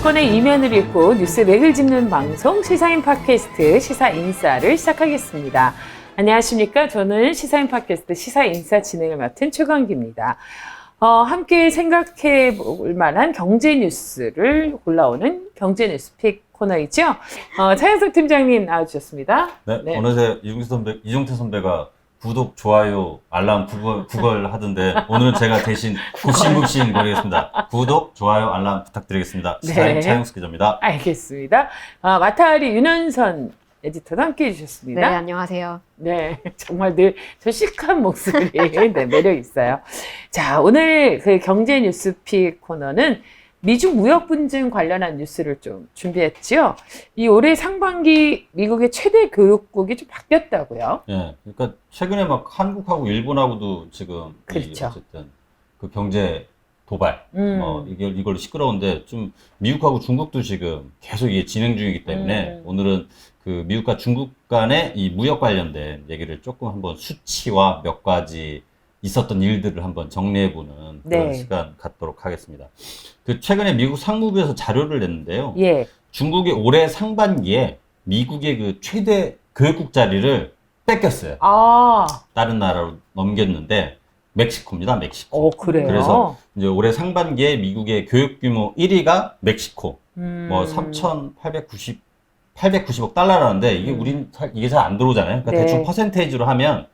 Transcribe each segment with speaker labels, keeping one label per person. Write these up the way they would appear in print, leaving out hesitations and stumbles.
Speaker 1: 정치권의 이면을 읽고 뉴스 맥을 짚는 방송 시사인 팟캐스트 시사인싸를 시작하겠습니다. 안녕하십니까? 저는 시사인 팟캐스트 시사인싸 진행을 맡은 최광기입니다. 함께 생각해 볼 만한 경제 뉴스를 골라오는 경제 뉴스픽 코너이죠. 차영석 팀장님 나와주셨습니다.
Speaker 2: 네. 어느새 이종태 선배가 구독, 좋아요, 알람 구걸 하던데 오늘은 제가 대신 굽신굽신 거리겠습니다. 구독, 좋아요, 알람 부탁드리겠습니다. 시사인 차영석 기자입니다.
Speaker 1: 알겠습니다. 마타리 윤현선 에디터도 함께 해주셨습니다.
Speaker 3: 네, 안녕하세요.
Speaker 1: 네, 정말 늘 저 시크한 목소리, 네, 매력 있어요. 자, 오늘 그 경제 뉴스픽 코너는 미중 무역 분쟁 관련한 뉴스를 좀 준비했지요. 이 올해 상반기 미국의 최대 교육국이 좀 바뀌었다고요.
Speaker 2: 예, 그러니까 최근에 막 한국하고 일본하고도 지금
Speaker 1: 그렇죠.
Speaker 2: 어쨌든 그 경제 도발, 이걸로 시끄러운데 좀 미국하고 중국도 지금 계속 이게 진행 중이기 때문에 오늘은 그 미국과 중국 간의 이 무역 관련된 얘기를 조금 한번 수치와 몇 가지 있었던 일들을 한번 정리해보는 그런 시간 갖도록 하겠습니다. 그 최근에 미국 상무부에서 자료를 냈는데요.
Speaker 1: 예.
Speaker 2: 중국이 올해 상반기에 미국의 그 최대 교육국 자리를 뺏겼어요. 다른 나라로 넘겼는데 멕시코입니다. 멕시코.
Speaker 1: 그래요?
Speaker 2: 그래서 이제 올해 상반기에 미국의 교육 규모 1위가 멕시코. 뭐 890억 달러라는데 이게 잘 안 들어오잖아요. 그러니까 대충 퍼센테이지로 하면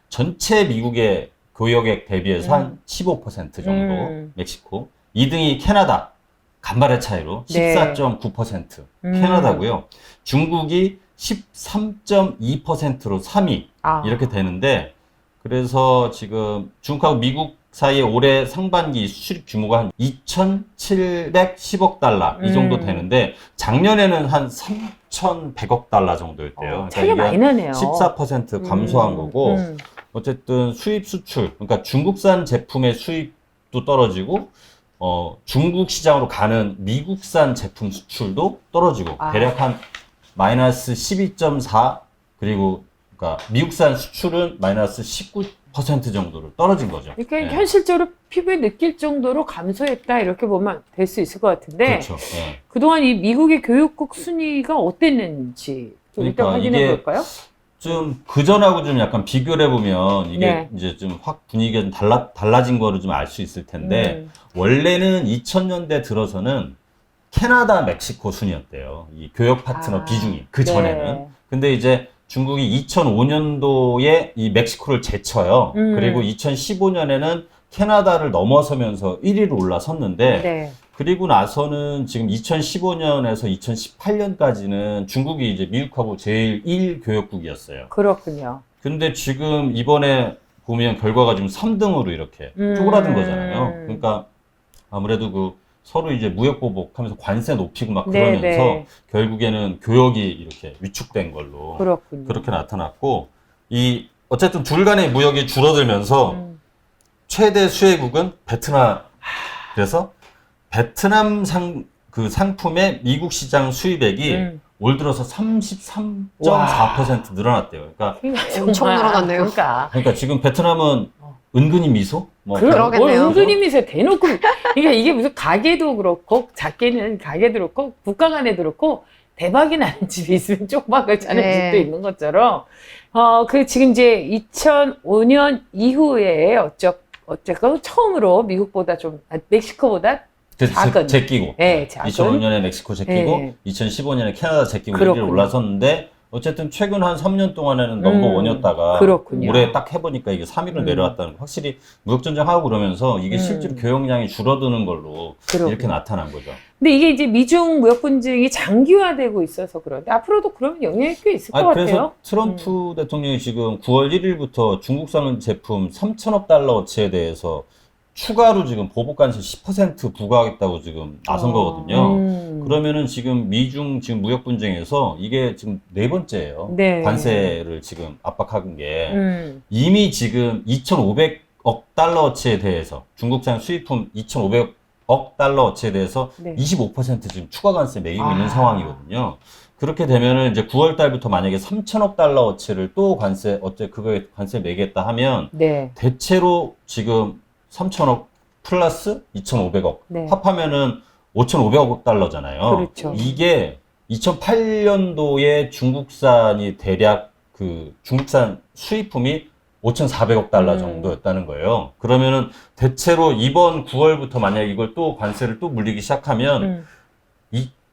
Speaker 2: 전체 미국의 교역액 대비해서 한 15% 정도 멕시코. 2등이 캐나다. 간발의 차이로 14.9% 캐나다고요. 중국이 13.2%로 3위 이렇게 되는데 그래서 지금 중국하고 미국 사이에 올해 상반기 수출입 규모가 한 2,710억 달러 이 정도 되는데 작년에는 한 3,100억 달러 정도였대요.
Speaker 1: 차이가 많이 나네요.
Speaker 2: 14% 감소한 거고 어쨌든 수입 수출 그러니까 중국산 제품의 수입도 떨어지고 중국 시장으로 가는 미국산 제품 수출도 떨어지고 대략 한 마이너스 12.4 그리고 그러니까 미국산 수출은 마이너스 19% 정도로 떨어진 거죠.
Speaker 1: 그러니까 현실적으로 피부에 느낄 정도로 감소했다 이렇게 보면 될 수 있을 것 같은데
Speaker 2: 그렇죠.
Speaker 1: 그동안 이 미국의 교육국 순위가 어땠는지 좀 일단 확인해 볼까요?
Speaker 2: 좀 그전하고 좀 약간 비교를 해보면 이게 이제 좀 확 분위기가 좀 달라진 거를 좀 알 수 있을 텐데 원래는 2000년대 들어서는 캐나다, 멕시코 순이었대요. 이 교역 파트너 비중이 그 전에는. 근데 이제 중국이 2005년도에 이 멕시코를 제쳐요. 그리고 2015년에는 캐나다를 넘어서면서 1위로 올라섰는데 그리고 나서는 지금 2015년에서 2018년까지는 중국이 이제 미국하고 제일 1교역국이었어요.
Speaker 1: 그렇군요.
Speaker 2: 근데 지금 이번에 보면 결과가 지금 3등으로 이렇게 쪼그라든 거잖아요. 그러니까 아무래도 그 서로 이제 무역 보복하면서 관세 높이고 막 그러면서 결국에는 교역이 이렇게 위축된 걸로 그렇게 나타났고 이 어쨌든 둘 간의 무역이 줄어들면서 최대 수혜국은 베트남. 그래서 베트남 상품의 미국 시장 수입액이 올 들어서 33.4% 늘어났대요. 그러니까
Speaker 3: 엄청 늘어났네요.
Speaker 2: 그러니까 지금 베트남은 은근히 미소?
Speaker 3: 그러겠네요.
Speaker 1: 은근히 미소 대놓고 그러니까 이게 무슨 가게도 그렇고 작게는 가게도 그렇고 국가 간에도 그렇고 대박이 나는 집이 있으면 쪽박을 짜는 집도 있는 것처럼 그 지금 이제 2005년 이후에 어쨌건 처음으로 미국보다 좀 멕시코보다 작은
Speaker 2: 제끼고
Speaker 1: 작은
Speaker 2: 2005년에 멕시코 제끼고 2015년에 캐나다 제끼고 1위로 올라섰는데 어쨌든 최근 한 3년 동안에는 넘버원이었다가 올해 딱 해보니까 이게 3위로 내려왔다는 거 확실히 무역전쟁하고 그러면서 이게 실제로 교역량이 줄어드는 걸로 이렇게 나타난 거죠.
Speaker 1: 근데 이게 이제 미중 무역 분쟁이 장기화되고 있어서 그런데 앞으로도 그러면 영향이 꽤 있을 것
Speaker 2: 그래서
Speaker 1: 같아요.
Speaker 2: 트럼프 대통령이 지금 9월 1일부터 중국산 제품 3천억 달러어치에 대해서 추가로 지금 보복관세 10% 부과하겠다고 지금 나선 거거든요. 그러면은 지금 미중 지금 무역 분쟁에서 이게 지금 네 번째예요. 관세를 지금 압박한 게 이미 지금 2,500억 달러어치에 대해서 중국산 수입품 2,500억 달러어치에 대해서 25% 지금 추가 관세 매기고 있는 상황이거든요. 그렇게 되면은 이제 9월 달부터 만약에 3천억 달러어치를 또 그거에 관세 매겠다 하면 대체로 지금 3천억 플러스 2,500억 합하면은 5,500억 달러잖아요.
Speaker 1: 그렇죠.
Speaker 2: 이게 2008년도에 중국산이 대략 그 중국산 수입품이 5,400억 달러 정도였다는 거예요. 그러면은 대체로 이번 9월부터 만약 이걸 또 관세를 또 물리기 시작하면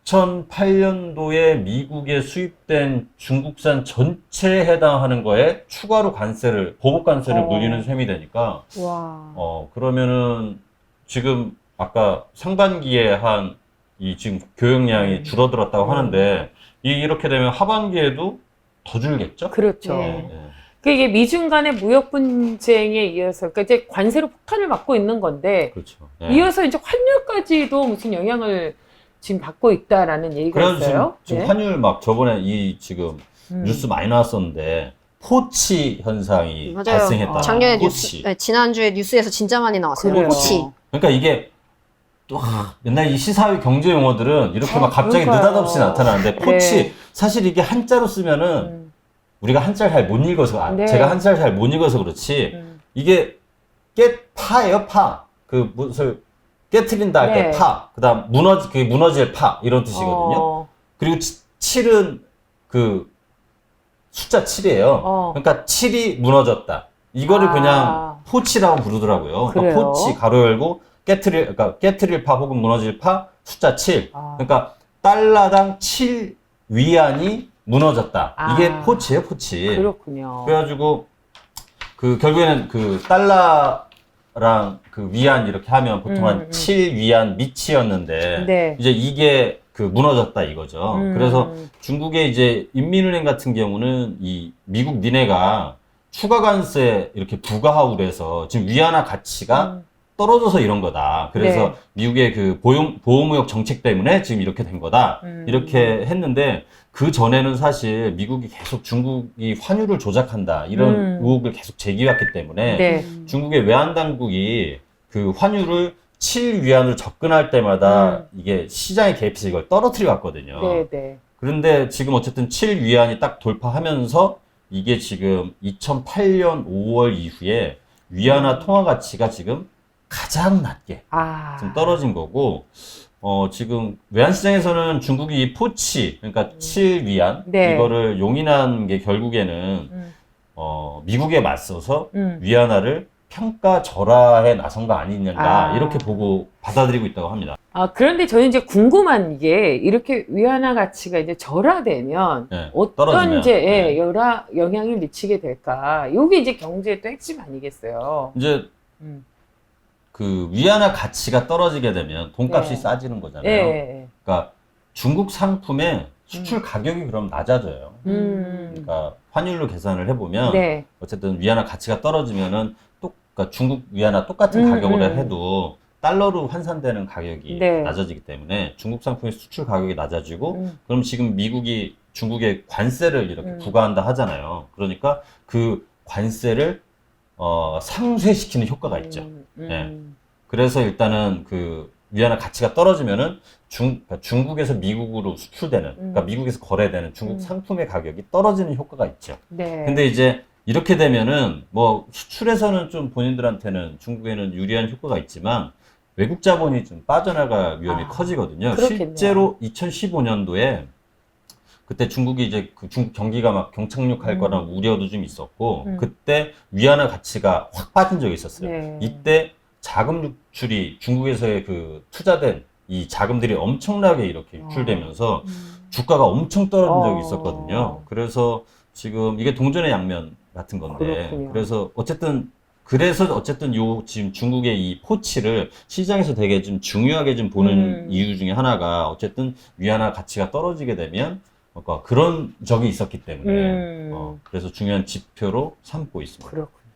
Speaker 2: 2008년도에 미국에 수입된 중국산 전체에 해당하는 거에 추가로 보복 관세를 물리는 셈이 되니까
Speaker 3: 와.
Speaker 2: 그러면은 지금 아까 상반기에 이 지금 교역량이 줄어들었다고 하는데 이렇게 되면 하반기에도 더 줄겠죠?
Speaker 1: 그렇죠.
Speaker 3: 네.
Speaker 1: 이게 미중 간의 무역 분쟁에 이어서, 그러니까 이제 관세로 폭탄을 맞고 있는 건데,
Speaker 2: 그렇죠.
Speaker 1: 이어서 이제 환율까지도 무슨 영향을 지금 받고 있다라는 얘기가
Speaker 2: 그래서
Speaker 1: 있어요.
Speaker 2: 지금
Speaker 1: 네.
Speaker 2: 환율 막 저번에 지금 뉴스 많이 나왔었는데 포치 현상이
Speaker 3: 맞아요.
Speaker 2: 발생했다.
Speaker 3: 작년에
Speaker 2: 포치.
Speaker 3: 뉴스, 지난주에 뉴스에서 진짜 많이 나왔어요.
Speaker 1: 그래요.
Speaker 3: 포치.
Speaker 2: 그러니까 이게 또 옛날 이 시사회 경제 용어들은 이렇게 막 갑자기
Speaker 1: 그러니까요.
Speaker 2: 느닷없이 나타나는데 포치
Speaker 1: 네.
Speaker 2: 사실 이게 한자로 쓰면은 우리가 한자를 잘 못 읽어서
Speaker 1: 네.
Speaker 2: 제가 한자를 잘 못 읽어서 그렇지 이게 파예요, 파. 그 무슨 깨트린다 할 때
Speaker 1: 네.
Speaker 2: 파. 그다음 무너질 파 이런 뜻이거든요. 그리고 7은 그 숫자 7이에요. 그러니까 7이 무너졌다. 이거를 그냥 포치라고 부르더라고요. 그러니까
Speaker 1: 그래요?
Speaker 2: 포치 가로 열고 깨트릴 파 혹은 무너질 파 숫자 7. 그러니까 달러당 7 위안이 무너졌다. 이게 포치예요, 포치.
Speaker 1: 그렇군요.
Speaker 2: 그래가지고 그 결국에는 그 달러랑 그 위안 이렇게 하면 보통 한 7 위안 미치였는데
Speaker 1: 네.
Speaker 2: 이제 이게 그 무너졌다 이거죠. 그래서 중국의 이제 인민은행 같은 경우는 이 미국 니네가 추가 관세 이렇게 부과하고 그래서 지금 위안화 가치가 떨어져서 이런 거다. 그래서
Speaker 1: 네.
Speaker 2: 미국의 그 보호무역 정책 때문에 지금 이렇게 된 거다. 이렇게 했는데 그 전에는 사실 미국이 계속 중국이 환율을 조작한다. 이런 의혹을 계속 제기해왔기 때문에
Speaker 1: 네.
Speaker 2: 중국의 외환 당국이 그 환율을 7위안으로 접근할 때마다 이게 시장에 개입해서 이걸 떨어뜨려 왔거든요.
Speaker 1: 네, 네.
Speaker 2: 그런데 지금 어쨌든 7위안이 딱 돌파하면서 이게 지금 2008년 5월 이후에 위안화 통화 가치가 지금 가장 낮게 지금 떨어진 거고, 지금 외환시장에서는 중국이 이 포치, 그러니까 7위안,
Speaker 1: 네.
Speaker 2: 이거를 용인한 게 결국에는, 미국에 맞서서 위안화를 평가절하에 나선 거 아니냐가 이렇게 보고 받아들이고 있다고 합니다.
Speaker 1: 그런데 저는 이제 궁금한 게 이렇게 위안화 가치가 이제 절하되면
Speaker 2: 네,
Speaker 1: 어떤
Speaker 2: 떨어지면.
Speaker 1: 이제
Speaker 2: 네.
Speaker 1: 영향을 미치게 될까? 이게 이제 경제의 또 핵심 아니겠어요?
Speaker 2: 이제 그 위안화 가치가 떨어지게 되면 돈값이
Speaker 1: 네.
Speaker 2: 싸지는 거잖아요.
Speaker 1: 네.
Speaker 2: 그러니까 중국 상품의 수출 가격이 그럼 낮아져요. 그러니까 환율로 계산을 해보면
Speaker 1: 네.
Speaker 2: 어쨌든 위안화 가치가 떨어지면은 그러니까 중국 위안화 똑같은 가격으로 해도 달러로 환산되는 가격이
Speaker 1: 네.
Speaker 2: 낮아지기 때문에 중국 상품의 수출 가격이 낮아지고 그럼 지금 미국이 중국에 관세를 이렇게 부과한다 하잖아요. 그러니까 그 관세를 상쇄시키는 효과가 있죠. 네. 그래서 일단은 그 위안화 가치가 떨어지면은 그러니까 중국에서 미국으로 수출되는, 그러니까 미국에서 거래되는 중국 상품의 가격이 떨어지는 효과가 있죠.
Speaker 1: 네.
Speaker 2: 근데 이제 이렇게 되면은 뭐 수출에서는 좀 본인들한테는 중국에는 유리한 효과가 있지만 외국 자본이 좀 빠져나갈 위험이 커지거든요.
Speaker 1: 그렇겠네요.
Speaker 2: 실제로 2015년도에 그때 중국이 이제 그 중국 경기가 막 경착륙할 거라는 우려도 좀 있었고 그때 위안화 가치가 확 빠진 적이 있었어요.
Speaker 1: 네.
Speaker 2: 이때 자금 유출이 중국에서의 그 투자된 이 자금들이 엄청나게 이렇게 유출되면서 주가가 엄청 떨어진 적이 있었거든요. 그래서 지금 이게 동전의 양면 같은 건데
Speaker 1: 그렇군요.
Speaker 2: 그래서 어쨌든 지금 중국의 이 포치를 시장에서 되게 좀 중요하게 좀 보는 이유 중에 하나가 어쨌든 위안화 가치가 떨어지게 되면 그런 적이 있었기 때문에 그래서 중요한 지표로 삼고 있습니다.
Speaker 1: 그렇군요.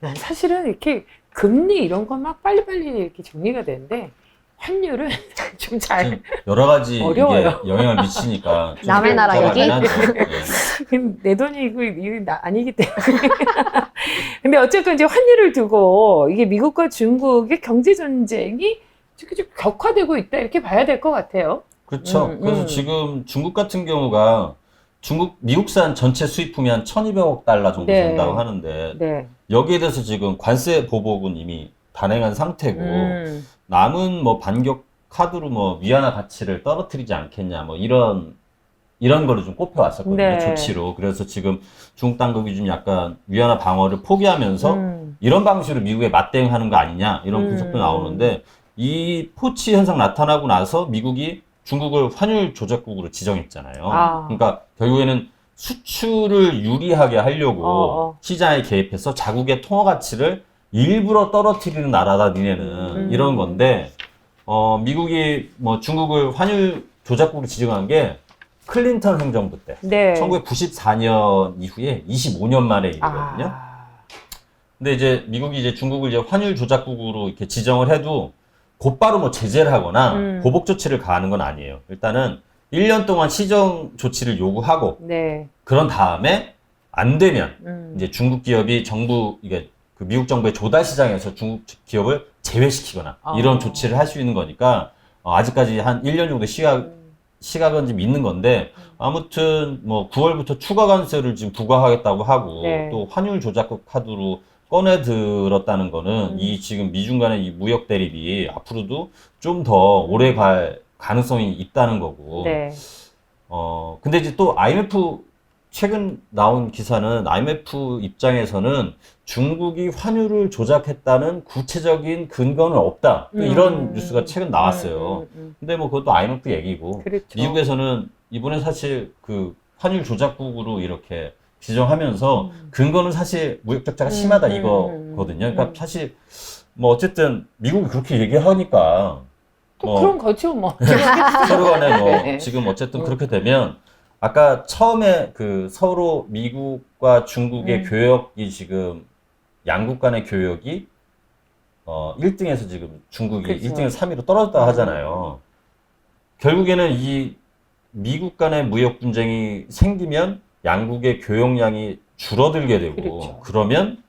Speaker 1: 난 사실은 이렇게 금리 이런 건 막 빨리빨리 이렇게 정리가 되는데 환율은 좀 잘
Speaker 2: 여러 가지
Speaker 1: 어려워요.
Speaker 2: 이게 영향을 미치니까 좀
Speaker 3: 남의 나라
Speaker 2: 복잡하긴
Speaker 3: 얘기?
Speaker 2: 하죠. 네.
Speaker 1: 내 돈이 이거 아니기 때문에. 근데 어쨌든 이제 환율을 두고 이게 미국과 중국의 경제 전쟁이 좀 격화되고 있다 이렇게 봐야 될 것 같아요.
Speaker 2: 그렇죠. 그래서 지금 중국 같은 경우가 미국산 전체 수입품이 한 1,200억 달러 정도
Speaker 1: 네.
Speaker 2: 된다고 하는데
Speaker 1: 네.
Speaker 2: 여기에 대해서 지금 관세 보복은 이미 단행한 상태고 남은 뭐 반격할 카드로 뭐 위안화 가치를 떨어뜨리지 않겠냐 뭐 이런 거를 좀 꼽혀왔었거든요.
Speaker 1: 네.
Speaker 2: 조치로. 그래서 지금 중국 당국이 좀 약간 위안화 방어를 포기하면서 이런 방식으로 미국에 맞대응하는 거 아니냐 이런 분석도 나오는데 이 포치 현상 나타나고 나서 미국이 중국을 환율 조작국으로 지정했잖아요. 그러니까 결국에는 수출을 유리하게 하려고 시장에 개입해서 자국의 통화 가치를 일부러 떨어뜨리는 나라다 니네는 이런 건데 미국이 뭐 중국을 환율 조작국으로 지정한 게 클린턴 행정부 때
Speaker 1: 네.
Speaker 2: 1994년 이후에 25년 만에 일이거든요. 근데 이제 미국이 이제 중국을 이제 환율 조작국으로 이렇게 지정을 해도 곧바로 뭐 제재를 하거나 보복 조치를 가하는 건 아니에요. 일단은 1년 동안 시정 조치를 요구하고
Speaker 1: 네.
Speaker 2: 그런 다음에 안 되면 이제 중국 기업이 이게 그 미국 정부의 조달 시장에서 중국 기업을 제외시키거나 이런 조치를 할 수 있는 거니까 아직까지 한 1년 정도 시각은 좀 있는 건데 아무튼 뭐 9월부터 추가 관세를 지금 부과하겠다고 하고
Speaker 1: 네.
Speaker 2: 또 환율 조작국 카드로 꺼내 들었다는 거는 이 지금 미중 간의 이 무역 대립이 앞으로도 좀 더 오래 갈 가능성이 있다는 거고.
Speaker 1: 네.
Speaker 2: 근데 이제 또 IMF 최근 나온 기사는 IMF 입장에서는 중국이 환율을 조작했다는 구체적인 근거는 없다. 이런 뉴스가 최근 나왔어요. 근데 뭐 그것도 IMF 얘기고.
Speaker 1: 그렇죠.
Speaker 2: 미국에서는 이번에 사실 그 환율 조작국으로 이렇게 지정하면서 근거는 사실 무역 적자가 심하다 이거거든요. 그러니까 사실 뭐 어쨌든 미국이 그렇게 얘기하니까
Speaker 1: 또
Speaker 2: 뭐
Speaker 1: 그런 거죠, 뭐.
Speaker 2: 서로 간에 뭐
Speaker 1: 네.
Speaker 2: 지금 어쨌든 그렇게 되면 아까 처음에 그 서로 미국과 중국의 교역이 지금 양국 간의 교역이 1등에서 지금 중국이
Speaker 1: 그렇죠.
Speaker 2: 1등에서 3위로 떨어졌다 하잖아요. 결국에는 이 미국 간의 무역 분쟁이 생기면 양국의 교역량이 줄어들게 되고
Speaker 1: 그렇죠.
Speaker 2: 그러면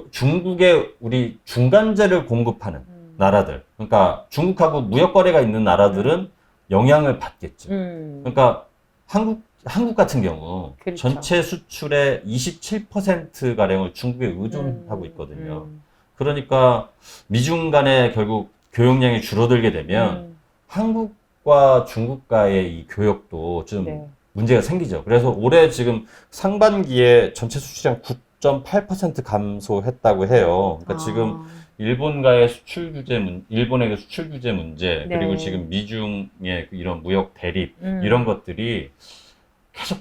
Speaker 2: 중국에 우리 중간재를 공급하는 나라들, 그러니까 중국하고 무역 거래가 있는 나라들은 영향을 받겠죠. 그러니까 한국 같은 경우
Speaker 1: 그렇죠.
Speaker 2: 전체 수출의 27% 가량을 중국에 의존하고 있거든요. 그러니까 미중 간에 결국 교역량이 줄어들게 되면 한국과 중국과의 이 교역도 좀
Speaker 1: 네.
Speaker 2: 문제가 생기죠. 그래서 올해 지금 상반기에 전체 수출량 9.8% 감소했다고 해요. 그러니까 지금 일본과의 수출 규제 일본에게 수출 규제 문제,
Speaker 1: 네.
Speaker 2: 그리고 지금 미중의 이런 무역 대립, 이런 것들이 계속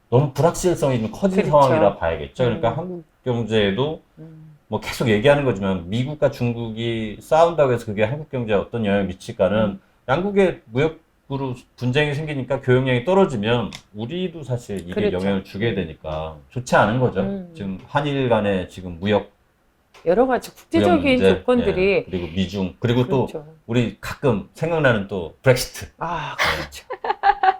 Speaker 2: 너무 불확실성이 좀 커진
Speaker 1: 그렇죠.
Speaker 2: 상황이라 봐야겠죠. 그러니까 한국 경제에도 뭐 계속 얘기하는 거지만 미국과 중국이 싸운다고 해서 그게 한국 경제에 어떤 영향을 미칠까는 양국의 무역으로 분쟁이 생기니까 교역량이 떨어지면 우리도 사실 이게
Speaker 1: 그렇죠.
Speaker 2: 영향을 주게 되니까 좋지 않은 거죠. 지금 한일 간의 지금 무역
Speaker 1: 여러 가지 국제적인
Speaker 2: 문제,
Speaker 1: 조건들이.
Speaker 2: 예, 그리고 미중, 그리고
Speaker 1: 그렇죠.
Speaker 2: 또 우리 가끔 생각나는 또 브렉시트
Speaker 1: 그렇죠.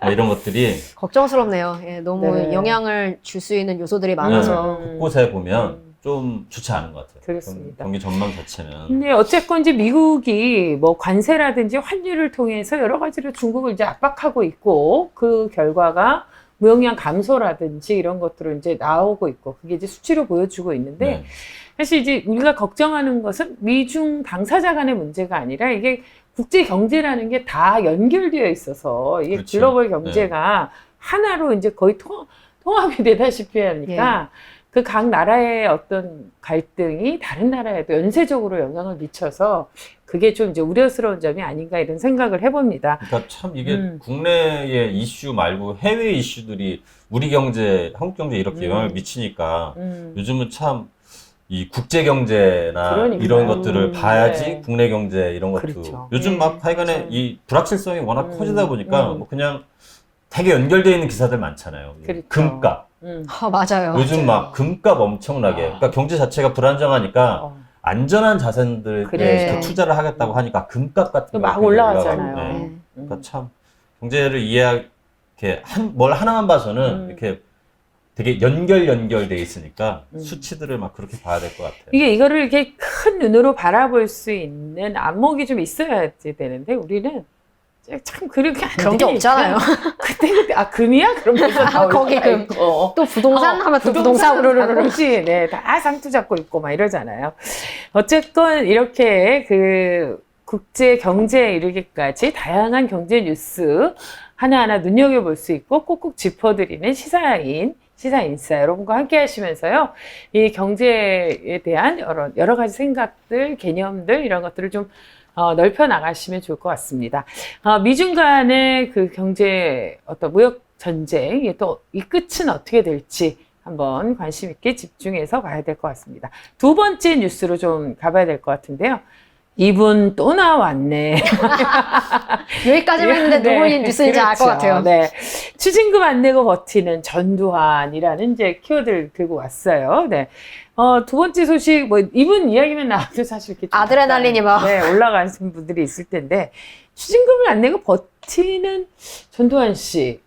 Speaker 2: 뭐 이런 것들이
Speaker 3: 걱정스럽네요. 예, 너무
Speaker 1: 네.
Speaker 3: 영향을 줄 수 있는 요소들이 많아서.
Speaker 2: 곳곳에 보면 좀 좋지 않은 것 같아요.
Speaker 1: 그렇습니다.
Speaker 2: 경기 전망 자체는.
Speaker 1: 근데 어쨌건 이제 미국이 뭐 관세라든지 환율을 통해서 여러 가지로 중국을 이제 압박하고 있고 그 결과가 무역량 감소라든지 이런 것들로 이제 나오고 있고 그게 이제 수치로 보여주고 있는데
Speaker 2: 네.
Speaker 1: 사실 이제 우리가 걱정하는 것은 미중 당사자 간의 문제가 아니라 이게 국제 경제라는 게 다 연결되어 있어서 이게
Speaker 2: 그렇죠.
Speaker 1: 글로벌 경제가 하나로 이제 거의 통합이 되다시피 하니까 그 각 나라의 어떤 갈등이 다른 나라에도 연쇄적으로 영향을 미쳐서 그게 좀 이제 우려스러운 점이 아닌가 이런 생각을 해봅니다.
Speaker 2: 그러니까 참 이게 국내의 이슈 말고 해외 이슈들이 우리 경제, 한국 경제에 이렇게 영향을 미치니까 요즘은 참 이 국제 경제나
Speaker 1: 그러니까요.
Speaker 2: 이런 것들을 봐야지
Speaker 1: 네.
Speaker 2: 국내 경제 이런 것도
Speaker 1: 그렇죠.
Speaker 2: 요즘 막 하여간에
Speaker 1: 그렇죠.
Speaker 2: 이 불확실성이 워낙 커지다 보니까 뭐 그냥 되게 연결되어 있는 기사들 많잖아요.
Speaker 1: 그렇죠.
Speaker 2: 금값.
Speaker 3: 맞아요.
Speaker 2: 요즘 막 금값 엄청나게. 그러니까 경제 자체가 불안정하니까 안전한 자산들에
Speaker 1: 그래.
Speaker 2: 이렇게 투자를 하겠다고 하니까 금값 같은
Speaker 1: 또
Speaker 2: 거
Speaker 1: 막
Speaker 2: 굉장히
Speaker 1: 올라가잖아요.
Speaker 2: 올라가고, 네.
Speaker 3: 네.
Speaker 2: 그러니까 참 경제를 이렇게 뭘 하나만 봐서는 이렇게 되게 연결돼 있으니까 수치들을 막 그렇게 봐야 될 것 같아요.
Speaker 1: 이거를 이렇게 큰 눈으로 바라볼 수 있는 안목이 좀 있어야지 되는데 우리는 참 그렇게 안
Speaker 3: 그런 게
Speaker 1: 되니까.
Speaker 3: 없잖아요.
Speaker 1: 그때 금이야? 그럼 벌써 다
Speaker 3: 거기
Speaker 1: 올라가
Speaker 3: 금.
Speaker 1: 있고.
Speaker 3: 또 부동산 하면 또 부동산 우르르르.
Speaker 1: 그렇지. 네, 다 상투 잡고 있고 막 이러잖아요. 어쨌건 이렇게 국제 경제에 이르기까지 다양한 경제 뉴스 하나하나 눈여겨볼 수 있고 꼭꼭 짚어드리는 시사인싸 여러분과 함께 하시면서요. 이 경제에 대한 여러 가지 생각들, 개념들 이런 것들을 좀 넓혀 나가시면 좋을 것 같습니다. 미중 간의 그 경제 어떤 무역 전쟁, 또 이 끝은 어떻게 될지 한번 관심 있게 집중해서 봐야 될 것 같습니다. 두 번째 뉴스로 좀 가봐야 될 것 같은데요. 이분 또 나왔네.
Speaker 3: 여기까지만 했는데 누구
Speaker 1: 네,
Speaker 3: 뉴스인지 알 것
Speaker 1: 그렇죠.
Speaker 3: 같아요.
Speaker 1: 네. 추징금 안 내고 버티는 전두환이라는 이제 키워드를 들고 왔어요. 네. 두 번째 소식, 뭐, 이분 이야기만 나와도 사실 이렇게 좀
Speaker 3: 아드레날린이 막.
Speaker 1: 네, 올라가신 분들이 있을 텐데, 추징금을 안 내고 버티는 전두환 씨.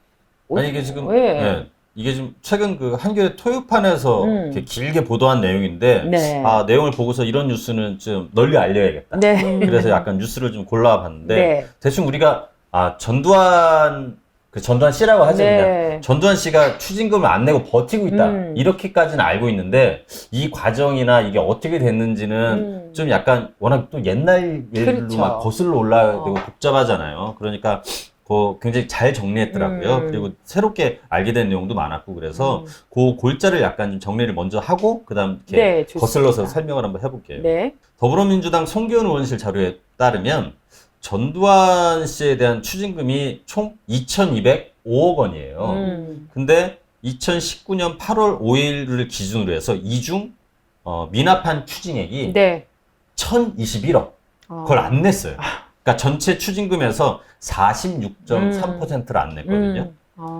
Speaker 2: 아니 이게 지금
Speaker 1: 예.
Speaker 2: 네, 이게 지금 최근 그 한겨레 토요판에서 이렇게 길게 보도한 내용인데
Speaker 1: 네.
Speaker 2: 내용을 보고서 이런 뉴스는 좀 널리 알려야겠다.
Speaker 1: 네.
Speaker 2: 그래서 약간 뉴스를 좀 골라봤는데
Speaker 1: 네.
Speaker 2: 대충 우리가 전두환 씨라고 하죠.
Speaker 1: 네.
Speaker 2: 그냥 전두환 씨가 추징금을 안 내고 버티고 있다. 이렇게까지는 알고 있는데 이 과정이나 이게 어떻게 됐는지는 좀 약간 워낙 또 옛날 일로
Speaker 1: 그렇죠.
Speaker 2: 막 거슬러 올라가고 복잡하잖아요. 그러니까 굉장히 잘 정리했더라고요. 그리고 새롭게 알게 된 내용도 많았고 그래서 그 골자를 약간 좀 정리를 먼저 하고 그다음 이렇게
Speaker 1: 네, 좋습니다.
Speaker 2: 거슬러서 설명을 한번 해볼게요.
Speaker 1: 네.
Speaker 2: 더불어민주당 송기현 의원실 자료에 따르면 전두환 씨에 대한 추징금이 총 2,205억 원이에요. 근데 2019년 8월 5일을 기준으로 해서 이중 미납한 추징액이
Speaker 1: 네.
Speaker 2: 1,021억. 그걸 안 냈어요. 그러니까 전체 추징금에서 46.3%를 안 냈거든요.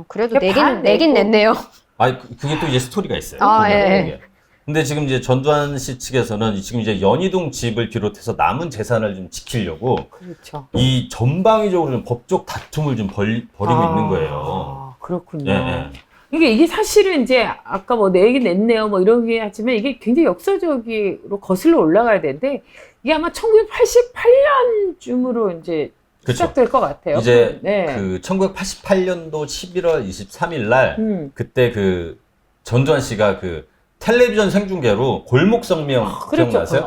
Speaker 3: 그래도
Speaker 1: 그러니까 반
Speaker 3: 내긴
Speaker 1: 내고.
Speaker 3: 냈네요.
Speaker 2: 그게 또 이제 스토리가 있어요.
Speaker 3: 아,
Speaker 2: 보면은
Speaker 3: 예.
Speaker 2: 이게. 근데 지금 이제 전두환 씨 측에서는 지금 이제 연희동 집을 비롯해서 남은 재산을 좀 지키려고
Speaker 1: 그렇죠.
Speaker 2: 이 전방위적으로 좀 법적 다툼을 좀 벌이고 있는 거예요.
Speaker 1: 그렇군요.
Speaker 2: 예, 예.
Speaker 1: 이게 사실은 이제 아까 뭐 내긴 냈네요 뭐 이런 게 하지만 이게 굉장히 역사적으로 거슬러 올라가야 되는데 이게 아마 1988년쯤으로 이제
Speaker 2: 그쵸.
Speaker 1: 시작될 것 같아요.
Speaker 2: 이제
Speaker 1: 네.
Speaker 2: 그 1988년도 11월 23일 날 그때 그 전두환 씨가 그 텔레비전 생중계로 골목성명
Speaker 1: 그랬죠.
Speaker 2: 기억나세요?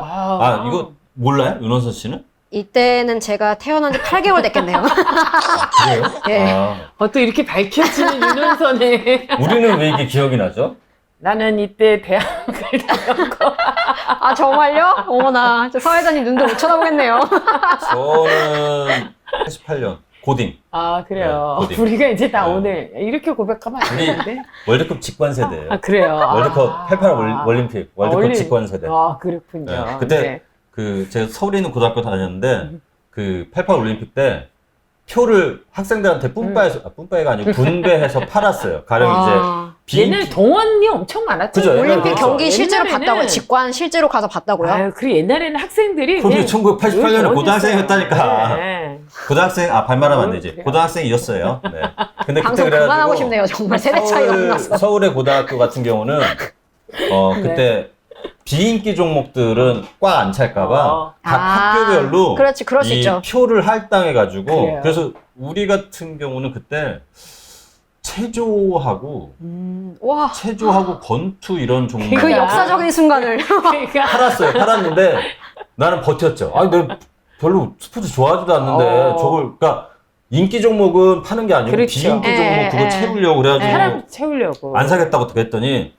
Speaker 2: 이거 몰라요? 윤원선 씨는?
Speaker 3: 이때는 제가 태어난 지 8개월 됐겠네요.
Speaker 2: 그래요?
Speaker 3: 예.
Speaker 1: 또 이렇게 밝혀지는 윤원선의
Speaker 2: 우리는 왜 이게 기억이 나죠?
Speaker 1: 나는 이때 대학을 다녔고
Speaker 3: 아, 정말요? 어머나. 저 사회자님 눈도 못 쳐다보겠네요.
Speaker 2: 저는 88년 고딩
Speaker 1: 그래요.
Speaker 2: 네, 고딩.
Speaker 1: 우리가 이제 다
Speaker 2: 네.
Speaker 1: 오늘 이렇게 고백하면 안
Speaker 2: 우리
Speaker 1: 되는데
Speaker 2: 월드컵 직관 세대예요.
Speaker 1: 그래요.
Speaker 2: 월드컵 88 올림픽 월드컵 직관 세대.
Speaker 1: 그렇군요.
Speaker 2: 네. 그때
Speaker 1: 네.
Speaker 2: 제가 서울에 있는 고등학교 다녔는데 그 88 올림픽 때 표를 학생들한테 뿜빠이가 아니고 분배해서 팔았어요. 가령 이제 비인기
Speaker 1: 옛날 동원이 엄청 많았죠.
Speaker 2: 그죠, 옛날에
Speaker 3: 올림픽
Speaker 2: 그렇죠.
Speaker 3: 경기 실제로
Speaker 1: 옛날에는
Speaker 3: 봤다고요? 직관 실제로 가서 봤다고요?
Speaker 1: 그리고 옛날에는 학생들이
Speaker 2: 그게
Speaker 1: 그냥
Speaker 2: 1988년에
Speaker 1: 늘
Speaker 2: 고등학생이었다니까.
Speaker 1: 네.
Speaker 2: 고등학생 반말하면 안 되지.
Speaker 1: 그래요?
Speaker 2: 고등학생이었어요. 네. 근데
Speaker 3: 방송
Speaker 2: 그때
Speaker 3: 그만하고
Speaker 2: 그래가지고
Speaker 3: 싶네요. 정말 세대 차이가 너무 나서.
Speaker 2: 서울의 고등학교 같은 경우는 그때 비인기 종목들은 꽉 안 찰까봐 각 학교별로
Speaker 3: 그렇지, 그럴 수
Speaker 2: 이
Speaker 3: 있죠.
Speaker 2: 표를 할당해가지고
Speaker 1: 그래요.
Speaker 2: 그래서 우리 같은 경우는 그때 체조하고
Speaker 3: 와,
Speaker 2: 권투 이런 종목
Speaker 3: 그 역사적인 순간을.
Speaker 1: 그러니까
Speaker 2: 팔았는데 나는 버텼죠. 내가 별로 스포츠 좋아하지도 않는데 저걸 그러니까 인기 종목은 파는 게 아니고
Speaker 1: 그렇죠.
Speaker 2: 비인기 종목 그거 채우려고 그래가지고
Speaker 1: 사람 채우려고
Speaker 2: 안 사겠다고 그랬더니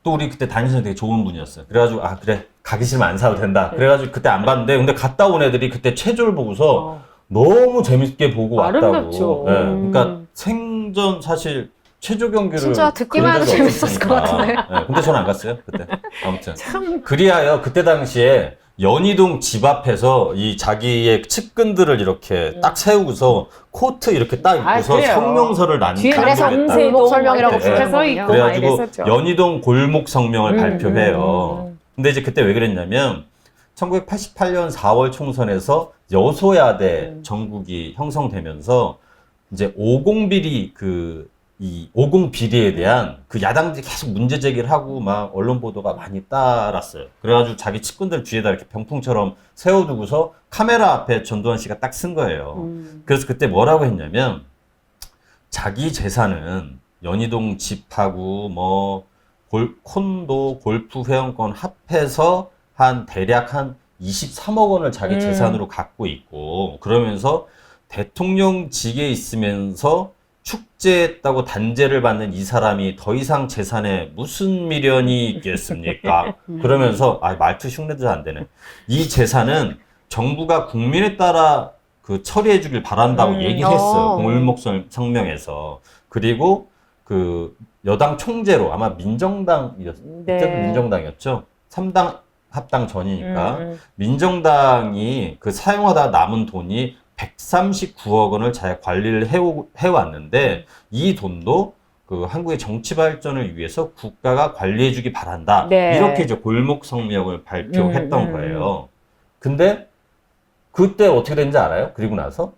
Speaker 2: 또 우리 그때 담임선생님 되게 좋은 분이었어요. 그래가지고 그래 가기 싫으면 안 사도 된다. 그래가지고 그때 안 봤는데 근데 갔다 온 애들이 그때 체조를 보고서 너무 재밌게 보고 왔다고.
Speaker 1: 아름답죠.
Speaker 2: 네, 그러니까 생전 사실 체조 경기를
Speaker 3: 진짜 듣기만 해도
Speaker 2: 그런 적이
Speaker 3: 재밌었을 것
Speaker 2: 없으니까.
Speaker 3: 같은데.
Speaker 2: 네, 근데 저는 안 갔어요 그때. 아무튼
Speaker 1: 참
Speaker 2: 그리하여 그때 당시에 연희동 집 앞에서 이 자기의 측근들을 이렇게 딱 세우고서 코트 이렇게 딱 입고서
Speaker 1: 그래요.
Speaker 2: 성명서를
Speaker 1: 뒤에
Speaker 3: 그래서
Speaker 2: 남겼다.
Speaker 3: 골목 설명이라고
Speaker 2: 부르는
Speaker 1: 붙여서
Speaker 3: 거군요.
Speaker 1: 있고
Speaker 2: 그래가지고
Speaker 1: 막 이랬었죠.
Speaker 2: 연희동 골목 성명을 발표해요. 근데 이제 그때 왜 그랬냐면 1988년 4월 총선에서 여소야대 정국이 형성되면서 이제 50비리 이 50비리에 대한 그 야당들이 계속 문제 제기를 하고 막 언론 보도가 많이 따랐어요. 그래가지고 자기 측근들 뒤에다 이렇게 병풍처럼 세워두고서 카메라 앞에 전두환 씨가 딱 쓴 거예요. 그래서 그때 뭐라고 했냐면 자기 재산은 연희동 집하고 콘도, 골프 회원권 합해서 대략 한 23억 원을 자기 재산으로 갖고 있고 그러면서 대통령직에 있으면서 축제했다고 단죄를 받는 이 사람이 더 이상 재산에 무슨 미련이 있겠습니까? 그러면서 말투 흉내도 안 되네. 이 재산은 정부가 국민에 따라 그 처리해 주길 바란다고 얘기를 했어요. 공물목 성명에서. 그리고 그 여당 총재로 아마 이때도 민정당이었죠. 3당 합당 전이니까 민정당이 그 사용하다 남은 돈이 139억 원을 잘 관리를 해왔는데 이 돈도 그 한국의 정치 발전을 위해서 국가가 관리해주기 바란다.
Speaker 1: 네.
Speaker 2: 이렇게 이제 골목 성명을 발표했던 거예요. 근데 그때 어떻게 됐는지 알아요? 그리고 나서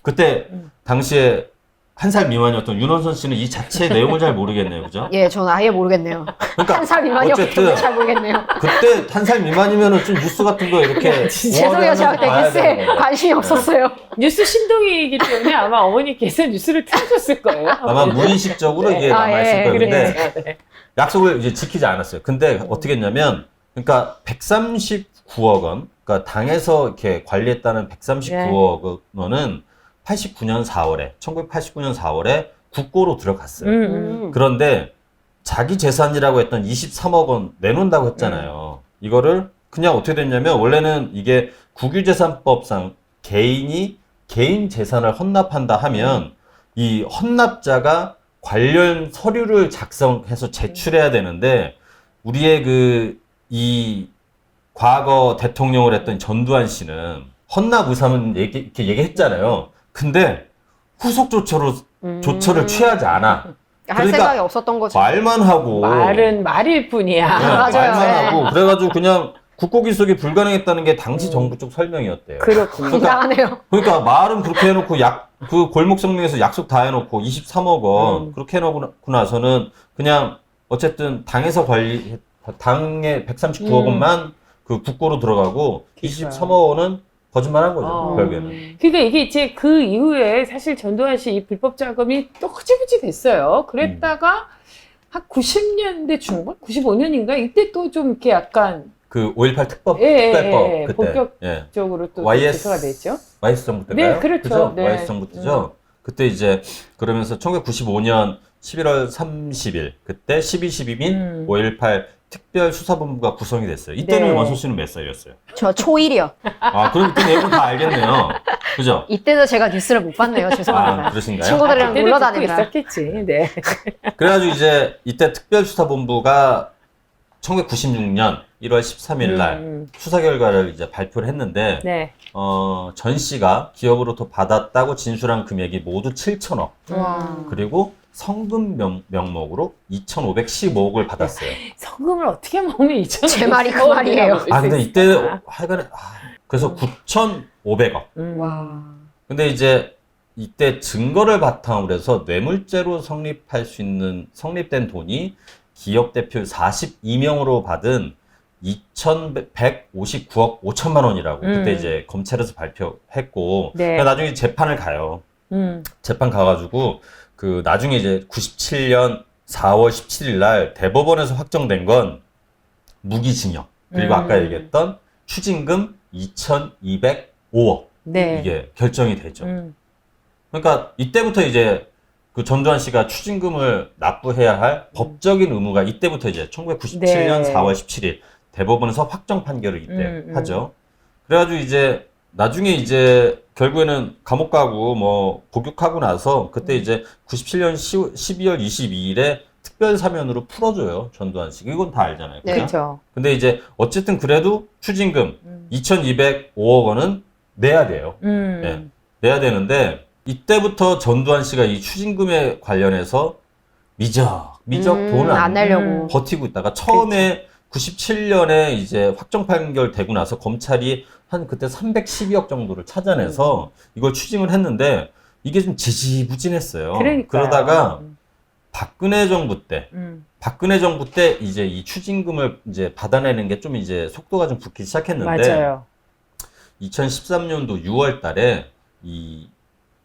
Speaker 2: 그때 당시에 1살 미만이었던 윤원선 씨는 이 자체의 내용을 잘 모르겠네요, 그죠?
Speaker 3: 예, 저는 아예 모르겠네요.
Speaker 2: 그러니까
Speaker 3: 1살 미만이었기
Speaker 2: 어쨌든
Speaker 3: 때문에 잘 모르겠네요.
Speaker 2: 그때 1살 미만이면은 좀 뉴스 같은 거 이렇게
Speaker 3: 죄송해요, 제가 그때
Speaker 2: 봐야
Speaker 3: 뉴스에
Speaker 2: 되는 거예요.
Speaker 3: 관심이 없었어요.
Speaker 1: 뉴스 신동이기 때문에 아마 어머니께서 뉴스를 틀어줬을 거예요.
Speaker 2: 아마 무의식적으로 이게 남아있을
Speaker 3: 예,
Speaker 2: 거예요. 근데
Speaker 1: 그렇죠. 네.
Speaker 2: 약속을 이제 지키지 않았어요. 근데 어떻게 했냐면, 그러니까 139억 원, 그러니까 당에서 이렇게 관리했다는 139억 원은 1989년 4월에 국고로 들어갔어요. 그런데 자기 재산이라고 했던 23억 원 내놓는다고 했잖아요. 이거를 그냥 어떻게 됐냐면 원래는 이게 국유재산법상 개인이 개인 재산을 헌납한다 하면 이 헌납자가 관련 서류를 작성해서 제출해야 되는데 우리의 이 과거 대통령을 했던 전두환 씨는 헌납 의사는 이렇게 얘기했잖아요. 근데 후속 조처를 취하지 않아.
Speaker 3: 할 생각이 없었던 거죠.
Speaker 2: 말만 하고.
Speaker 1: 말은 말일 뿐이야.
Speaker 2: 네,
Speaker 3: 맞아요.
Speaker 2: 말만
Speaker 3: 네.
Speaker 2: 하고. 그래가지고 그냥 국고기속이 불가능했다는 게 당시 정부 쪽 설명이었대요.
Speaker 1: 그렇군요.
Speaker 3: 이상하네요.
Speaker 2: 그러니까 말은 그렇게 해놓고 그 골목 성명에서 약속 다 해놓고 23억 원 그렇게 해놓고 나서는 그냥 어쨌든 당에서 당의 139억 원만 그 국고로 들어가고 23억 원은 거짓말한 거죠. 결국에는.
Speaker 1: 그러니까 이게 이제 그 이후에 사실 전두환 씨 이 불법 자금이 또 흐지부지 됐어요. 그랬다가 한 90년대 중반, 95년인가 이때 또 좀 이렇게 약간
Speaker 2: 그 5.18 특별법 그때
Speaker 1: 본격적으로 또
Speaker 2: YS
Speaker 1: 조사가 됐죠.
Speaker 2: YS 정부 때인가요?
Speaker 1: 네, 그렇죠.
Speaker 2: 그죠?
Speaker 1: 네.
Speaker 2: YS 정부 때죠. 그때 이제 그러면서 1995년 11월 30일 그때 12.12 및 5.18 특별수사본부가 구성이 됐어요. 이때는
Speaker 1: 네.
Speaker 2: 원소 씨는 몇 살이었어요?
Speaker 3: 저 초1이요.
Speaker 2: 아, 그럼 그 내용은 다 알겠네요. 그죠?
Speaker 3: 이때도 제가 뉴스를 못 봤네요. 죄송합니다.
Speaker 2: 아, 그러신가요?
Speaker 3: 친구들이랑
Speaker 1: 그때도
Speaker 3: 놀러
Speaker 1: 듣고
Speaker 3: 다니느라.
Speaker 1: 있었겠지. 네.
Speaker 2: 그래가지고 이제 이때 특별수사본부가 1996년 1월 13일 날 수사 결과를 이제 발표를 했는데
Speaker 1: 네.
Speaker 2: 전 씨가 기업으로부터 받았다고 진술한 금액이 모두 7천억
Speaker 3: 와.
Speaker 2: 그리고 성금 명목으로 2,515억을 받았어요.
Speaker 1: 성금을 어떻게 먹으면 2천
Speaker 3: 제 말이 그 말이에요.
Speaker 2: 근데 이때 하여간에 그래서 9,500억.
Speaker 3: 와.
Speaker 2: 근데 이제 이때 증거를 바탕으로 해서 뇌물죄로 성립된 돈이 기업 대표 42명으로 받은 2,159억 5천만 원이라고 그때 이제 검찰에서 발표했고
Speaker 1: 네.
Speaker 2: 그러니까 나중에 재판을 가요. 재판 가가지고 그 나중에 이제 97년 4월 17일 날 대법원에서 확정된 건 무기징역 그리고 아까 얘기했던 추징금 2,205억
Speaker 1: 네.
Speaker 2: 이게 결정이 되죠. 그러니까 이때부터 이제 그 전두환 씨가 추징금을 납부해야 할 법적인 의무가 이때부터 이제 1997년
Speaker 1: 네.
Speaker 2: 4월 17일 대법원에서 확정 판결을 이때 하죠. 그래가지고 이제 나중에 이제 결국에는 감옥 가고 뭐 복역하고 나서 그때 이제 97년 12월 22일에 특별 사면으로 풀어줘요. 전두환 씨. 이건 다 알잖아요.
Speaker 3: 네.
Speaker 2: 그죠?
Speaker 1: 그렇죠.
Speaker 2: 근데 이제 어쨌든 그래도 추징금 2,205억 원은 내야 돼요. 네. 내야 되는데 이때부터 전두환 씨가 이 추징금에 관련해서 미적 돈을
Speaker 3: 안
Speaker 2: 안
Speaker 3: 내려고.
Speaker 2: 버티고 있다가 처음에 97년에 이제 확정 판결 되고 나서 검찰이 한 그때 312억 정도를 찾아내서 이걸 추징을 했는데 이게 좀 지지부진했어요.
Speaker 1: 그러니까요.
Speaker 2: 그러다가 박근혜 정부 때 이제 이 추징금을 이제 받아내는 게 좀 이제 속도가 좀 붙기 시작했는데
Speaker 1: 맞아요.
Speaker 2: 2013년도 6월 달에 이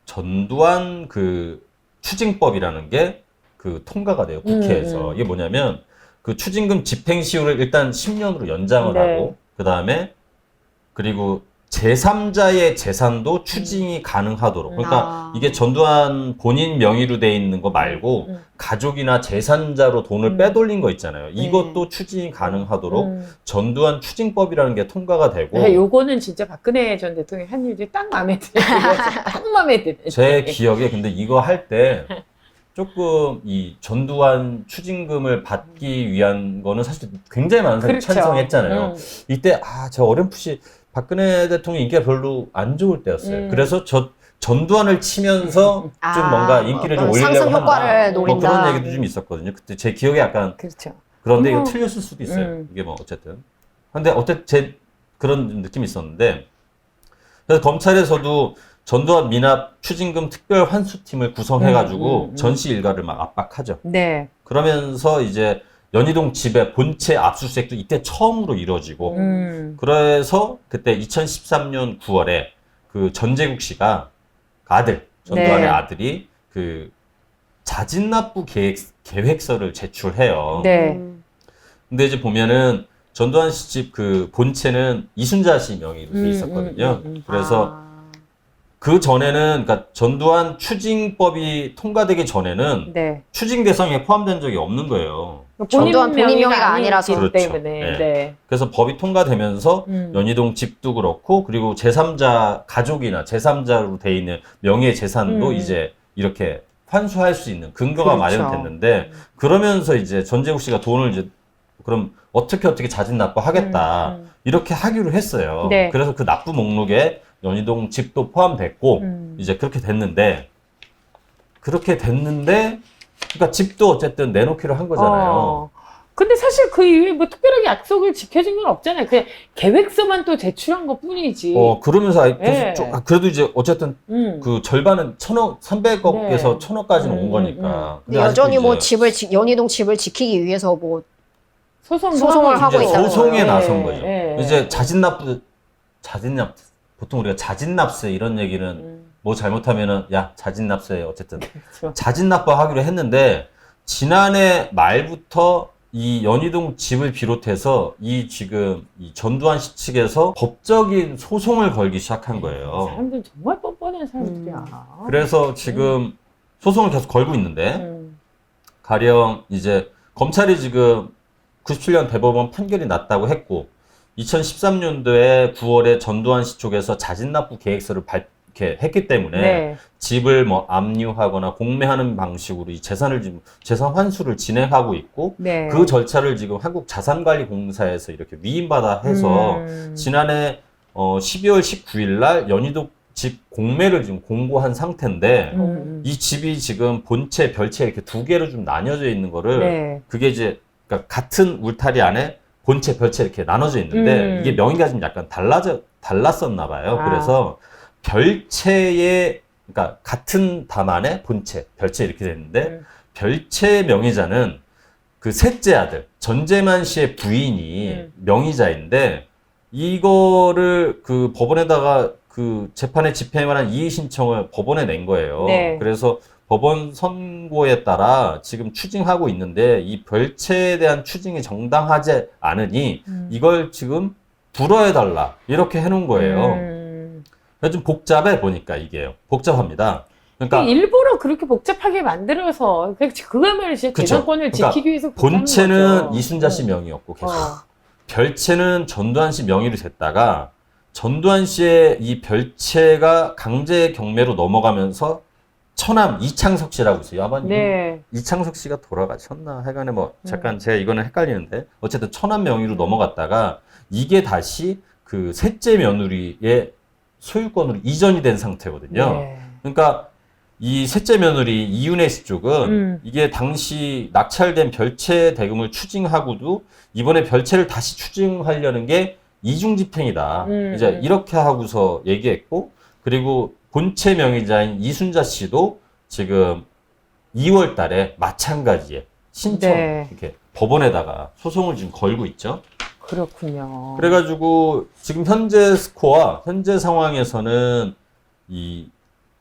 Speaker 2: 전두환 그 추징법이라는 게 그 통과가 돼요. 국회에서. 이게 뭐냐면 그 추징금 집행 시효를 일단 10년으로 연장을
Speaker 1: 네.
Speaker 2: 하고 그다음에 그리고 제3자의 재산도 추징이 가능하도록. 그러니까
Speaker 3: 아.
Speaker 2: 이게 전두환 본인 명의로 돼 있는 거 말고 가족이나 재산자로 돈을 빼돌린 거 있잖아요. 이것도 추징이 가능하도록 전두환 추징법이라는 게 통과가 되고
Speaker 1: 네, 요거는 진짜 박근혜 전 대통령이 한 일이 딱 마음에 들어요. 딱 마음에 들어요.
Speaker 2: 제 기억에 근데 이거 할 때 조금 이 전두환 추징금을 받기 위한 거는 사실 굉장히 많은 사람이
Speaker 1: 그렇죠.
Speaker 2: 찬성했잖아요. 이때 저 어렴풋이 박근혜 대통령 인기가 별로 안 좋을 때였어요. 그래서 전두환을 치면서 좀 뭔가 인기를 좀 올리려고
Speaker 3: 상승 효과를
Speaker 2: 한다. 뭐
Speaker 3: 노린다.
Speaker 2: 그런 얘기도 좀 있었거든요. 그때 제 기억에 약간
Speaker 1: 그렇죠.
Speaker 2: 그런데 이거
Speaker 1: 어머.
Speaker 2: 틀렸을 수도 있어요. 이게 뭐 어쨌든. 근데 어쨌든 제 그런 느낌이 있었는데 그래서 검찰에서도 전두환 미납 추징금 특별 환수팀을 구성해가지고 전시 일가를 막 압박하죠.
Speaker 1: 네.
Speaker 2: 그러면서 이제 연희동 집의 본체 압수수색도 이때 처음으로 이루어지고 그래서 그때 2013년 9월에 그 전재국 씨가 아들 전두환의
Speaker 1: 네.
Speaker 2: 아들이 그 자진납부 계획서를 제출해요.
Speaker 1: 네.
Speaker 2: 근데 이제 보면은 전두환 씨 집 그 본체는 이순자 씨 명의로 돼 있었거든요. 그래서 그 전에는 그러니까 전두환 추징법이 통과되기 전에는
Speaker 1: 네.
Speaker 2: 추징 대상에 포함된 적이 없는 거예요.
Speaker 3: 전두환 본인 명의가
Speaker 1: 아니기
Speaker 3: 아니라서.
Speaker 2: 그렇죠.
Speaker 1: 때문에.
Speaker 2: 네.
Speaker 1: 네.
Speaker 2: 그래서 법이 통과되면서 연희동 집도 그렇고 그리고 제3자 가족이나 제3자로 돼 있는 명의의 재산도 이제 이렇게 환수할 수 있는 근거가
Speaker 1: 그렇죠.
Speaker 2: 마련됐는데 그러면서 이제 전재국 씨가 돈을 이제 그럼 어떻게 자진 납부하겠다 이렇게 하기로 했어요.
Speaker 1: 네.
Speaker 2: 그래서 그 납부 목록에 연희동 집도 포함됐고 이제 그렇게 됐는데 그러니까 집도 어쨌든 내놓기로 한 거잖아요.
Speaker 1: 근데 사실 그 이후에 뭐 특별하게 약속을 지켜준 건 없잖아요. 그냥 계획서만 또 제출한 것 뿐이지.
Speaker 2: 그러면서
Speaker 1: 네.
Speaker 2: 그래도 이제 어쨌든 그 절반은 300억에서
Speaker 1: 네.
Speaker 2: 1000억까지는 온 거니까.
Speaker 3: 근데 여전히 뭐
Speaker 2: 이제
Speaker 3: 연희동 집을 지키기 위해서 뭐
Speaker 1: 소송도
Speaker 3: 소송을 하고
Speaker 2: 이제
Speaker 3: 있다는
Speaker 2: 소송에
Speaker 3: 거예요.
Speaker 2: 나선 거죠.
Speaker 1: 네.
Speaker 2: 이제 자진납 보통 우리가 자진납세 이런 얘기는 뭐 잘못하면은 야 자진납세 어쨌든
Speaker 1: 그렇죠.
Speaker 2: 자진납부하기로 했는데 지난해 말부터 이 연희동 집을 비롯해서 지금 이 전두환 씨 측에서 법적인 소송을 걸기 시작한 거예요.
Speaker 1: 사람들 정말 뻔뻔한 사람들이야.
Speaker 2: 그래서 지금 소송을 계속 걸고 있는데 가령 이제 검찰이 지금 97년 대법원 판결이 났다고 했고 2013년도에 9월에 전두환 씨 쪽에서 자진납부 계획서를 이렇게 했기 때문에
Speaker 1: 네.
Speaker 2: 집을 뭐 압류하거나 공매하는 방식으로 이 재산 환수를 진행하고 있고
Speaker 1: 네.
Speaker 2: 그 절차를 지금 한국자산관리공사에서 이렇게 위임받아 해서 지난해 12월 19일 날 연희동 집 공매를 지금 공고한 상태인데 이 집이 지금 본체, 별채 이렇게 두 개로 좀 나뉘어져 있는 거를
Speaker 1: 네.
Speaker 2: 그게 이제 그러니까 같은 울타리 안에 본체, 별채 이렇게 나눠져 있는데 이게 명의가 좀 약간 달랐었나 봐요. 그래서 별채의 그러니까 같은 담 안에 본체, 별채 이렇게 됐는데 별채 명의자는 그 셋째 아들 전재만 씨의 부인이 명의자인데 이거를 그 법원에다가 그 재판에 집행할 만한 이의 신청을 법원에 낸 거예요.
Speaker 1: 네.
Speaker 2: 그래서 법원 선고에 따라 지금 추징하고 있는데 이 별채에 대한 추징이 정당하지 않으니 이걸 지금 불허해달라 이렇게 해놓은 거예요. 좀 복잡해 보니까 이게요. 복잡합니다. 그러니까
Speaker 1: 일부러 그렇게 복잡하게 만들어서 그거야말로 진짜
Speaker 2: 그쵸.
Speaker 1: 재산권을
Speaker 2: 그러니까
Speaker 1: 지키기 위해서 그렇게 하는
Speaker 2: 본체는
Speaker 1: 거죠.
Speaker 2: 이순자 씨 명의였고 계속 별채는 전두환 씨 명의로 됐다가 전두환 씨의 이 별채가 강제 경매로 넘어가면서 처남 이창석 씨라고 있어요. 아마
Speaker 1: 네.
Speaker 2: 이창석 씨가 돌아가셨나? 하여간에 뭐 잠깐 제가 이거는 헷갈리는데 어쨌든 처남 명의로 넘어갔다가 이게 다시 그 셋째 며느리의 소유권으로 이전이 된 상태거든요.
Speaker 1: 네.
Speaker 2: 그러니까 이 셋째 며느리 이윤혜 씨 쪽은 이게 당시 낙찰된 별채 대금을 추징하고도 이번에 별채를 다시 추징하려는 게 이중집행이다. 이제 이렇게 하고서 얘기했고 그리고 본체 명의자인 이순자 씨도 지금 2월 달에 마찬가지에 신청
Speaker 1: 네.
Speaker 2: 이렇게 법원에다가 소송을 지금 걸고 있죠.
Speaker 1: 그렇군요.
Speaker 2: 그래가지고 지금 현재 현재 상황에서는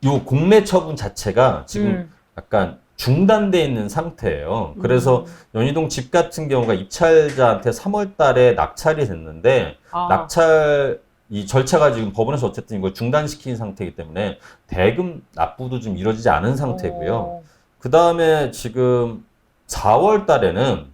Speaker 2: 요 공매 처분 자체가 지금 약간 중단돼 있는 상태예요. 그래서 연희동 집 같은 경우가 입찰자한테 3월 달에 낙찰이 됐는데 낙찰이 이 절차가 지금 법원에서 어쨌든 이걸 중단시킨 상태이기 때문에 대금 납부도 좀 이루어지지 않은 상태고요. 그 다음에 지금 4월 달에는